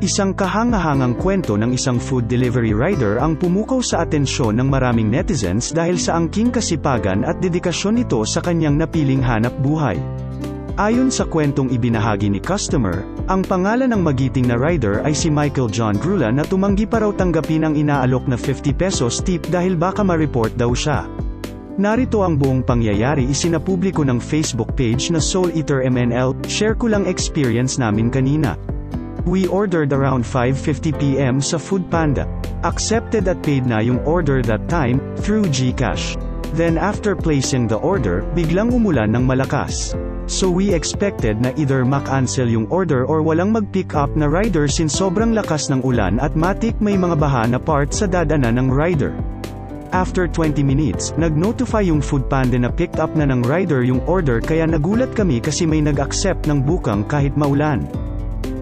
Isang kahangahangang kwento ng isang food delivery rider ang pumukaw sa atensyon ng maraming netizens dahil sa angking kasipagan at dedikasyon nito sa kanyang napiling hanap buhay. Ayon sa kwentong ibinahagi ni customer, ang pangalan ng magiting na rider ay si Michael John Grula na tumanggi pa raw tanggapin ang inaalok na 50 pesos tip dahil baka ma-report daw siya. Narito ang buong pangyayari, isinapubliko ng Facebook page na Soul Eater MNL. Share ko lang experience namin kanina. We ordered around 5:50 PM sa Foodpanda. Accepted at paid na yung order that time, through GCash. Then after placing the order, biglang umulan ng malakas. So we expected na either ma-cancel yung order or walang mag-pick up na rider since sobrang lakas ng ulan at matik may mga baha na part sa dadanan ng rider. After 20 minutes, nag-notify yung Foodpanda na picked up na ng rider yung order kaya nagulat kami kasi may nag-accept ng bukang kahit maulan.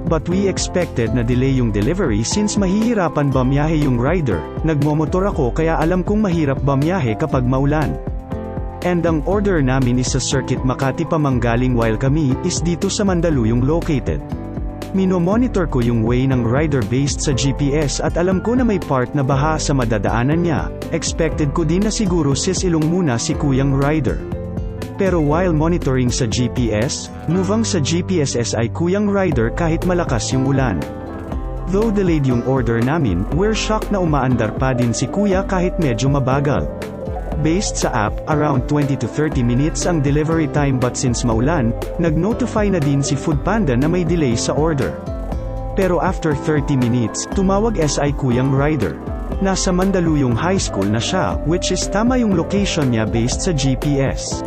But we expected na delay yung delivery since mahihirapan bamiyahe yung rider. Nagmomotor ako kaya alam kong mahirap bamiyahe kapag maulan. And ang order namin is sa Circuit Makati Pamanggaling while kami is dito sa Mandaluyong located. Minomonitor ko yung way ng rider based sa GPS at alam ko na may part na baha sa madadaanan niya. Expected ko din na siguro sisilong muna si kuyang rider. Pero while monitoring sa GPS, movang sa GPS ay kuyang rider kahit malakas yung ulan. Though delayed yung order namin, we're shocked na umaandar pa din si kuya kahit medyo mabagal. Based sa app, around 20 to 30 minutes ang delivery time but since maulan, nag-notify na din si Foodpanda na may delay sa order. Pero after 30 minutes, tumawag SI kuyang rider. Nasa Mandaluyong High School na siya, which is tama yung location niya based sa GPS.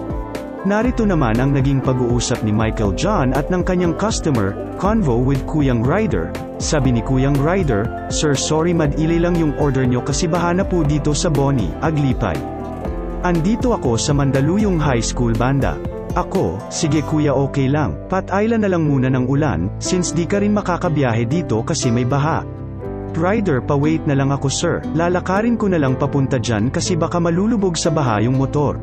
Narito naman ang naging pag-uusap ni Michael John at ng kanyang customer, convo with Kuyang Rider. Sabi ni Kuyang Rider, "Sir, sorry mad-ilay lang yung order nyo kasi baha na po dito sa Boni, Aglipay. Andito ako sa Mandaluyong High School banda." Ako, "Sige kuya, okay lang, pat-island na lang muna ng ulan, since di ka rin makakabiyahe dito kasi may baha." "Rider, pa-wait na lang ako sir, lalakarin ko na lang papunta dyan kasi baka malulubog sa baha yung motor."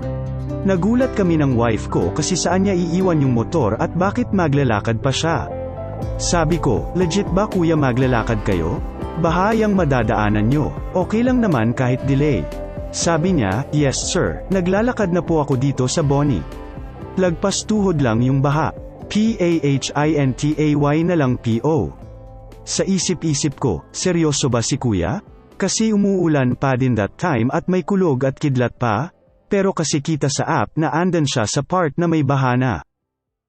Nagulat kami ng wife ko kasi saan niya iiwan yung motor at bakit maglalakad pa siya. Sabi ko, "Legit ba kuya maglalakad kayo? Bahayang madadaanan nyo, okay lang naman kahit delay." Sabi niya, "Yes sir, naglalakad na po ako dito sa Boni. Lagpas tuhod lang yung baha. PAHINTAY na lang PO." Sa isip-isip ko, seryoso ba si kuya? Kasi umuulan pa din that time at may kulog at kidlat pa. Pero kasi kita sa app na andan siya sa part na may baha na.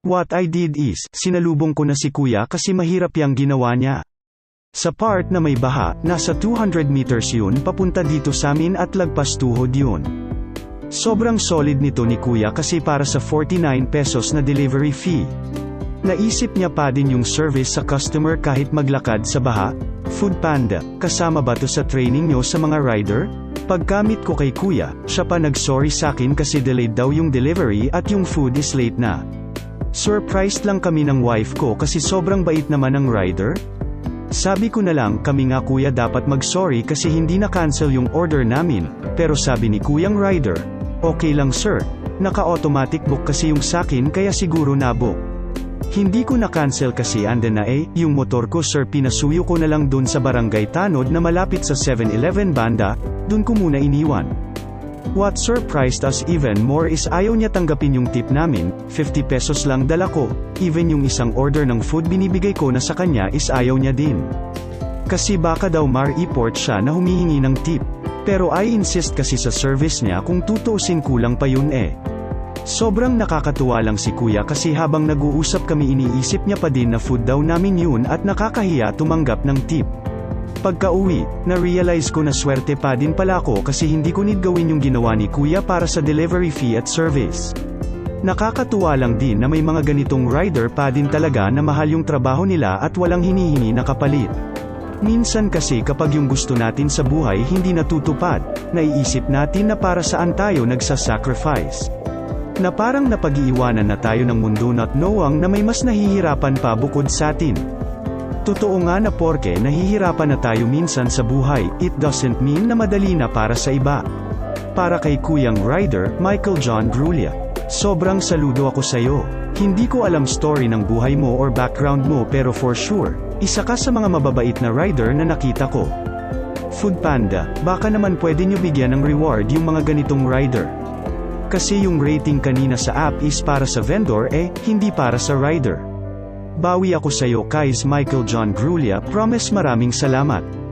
What I did is, sinalubong ko na si kuya kasi mahirap yang ginawa niya. Sa part na may baha, nasa 200 meters yun papunta dito sa amin at lagpas tuhod yun. Sobrang solid nito ni kuya kasi para sa 49 pesos na delivery fee. Naisip niya pa din yung service sa customer kahit maglakad sa baha. Foodpanda, kasama ba to sa training nyo sa mga rider? Pagkamit ko kay kuya, siya pa nag-sorry sakin kasi delayed daw yung delivery at yung food is late na. Surprised lang kami ng wife ko kasi sobrang bait naman ng rider. Sabi ko na lang, "Kami nga kuya dapat mag-sorry kasi hindi na-cancel yung order namin." Pero sabi ni kuyang rider, "Okay lang sir, naka-automatic book kasi yung sakin kaya siguro na-book. Hindi ko na-cancel kasi andan na yung motor ko sir, pinasuyo ko na lang dun sa Barangay Tanod na malapit sa 7-Eleven banda, dun ko muna iniwan." What surprised us even more is ayaw niya tanggapin yung tip namin, 50 pesos lang dala ko, even yung isang order ng food binibigay ko na sa kanya is ayaw niya din. Kasi baka daw ma-report siya na humihingi ng tip. Pero I insist kasi sa service niya kung tutuusin kulang pa yun Sobrang nakakatuwa lang si kuya kasi habang nag-uusap kami iniisip niya pa din na food daw namin yun at nakakahiya tumanggap ng tip. Pagka-uwi, na-realize ko na swerte pa din pala ako kasi hindi ko need gawin yung ginawa ni kuya para sa delivery fee at service. Nakakatuwa lang din na may mga ganitong rider pa din talaga na mahal yung trabaho nila at walang hinihingi na kapalit. Minsan kasi kapag yung gusto natin sa buhay hindi natutupad, naiisip natin na para saan tayo nagsasacrifice. Na parang napag-iiwanan na tayo ng mundo not knowing na may mas nahihirapan pa bukod sa atin. Totoo nga na porke nahihirapan na tayo minsan sa buhay, it doesn't mean na madali na para sa iba. Para kay Kuyang Rider, Michael John Grula. Sobrang saludo ako sa'yo. Hindi ko alam story ng buhay mo or background mo pero for sure, Isa ka sa mga mababait na rider na nakita ko. Foodpanda, baka naman pwede nyo bigyan ng reward yung mga ganitong rider. Kasi yung rating kanina sa app is para sa vendor hindi para sa rider. Bawi ako sa'yo, Kais Michael John Grulia, promise. Maraming salamat.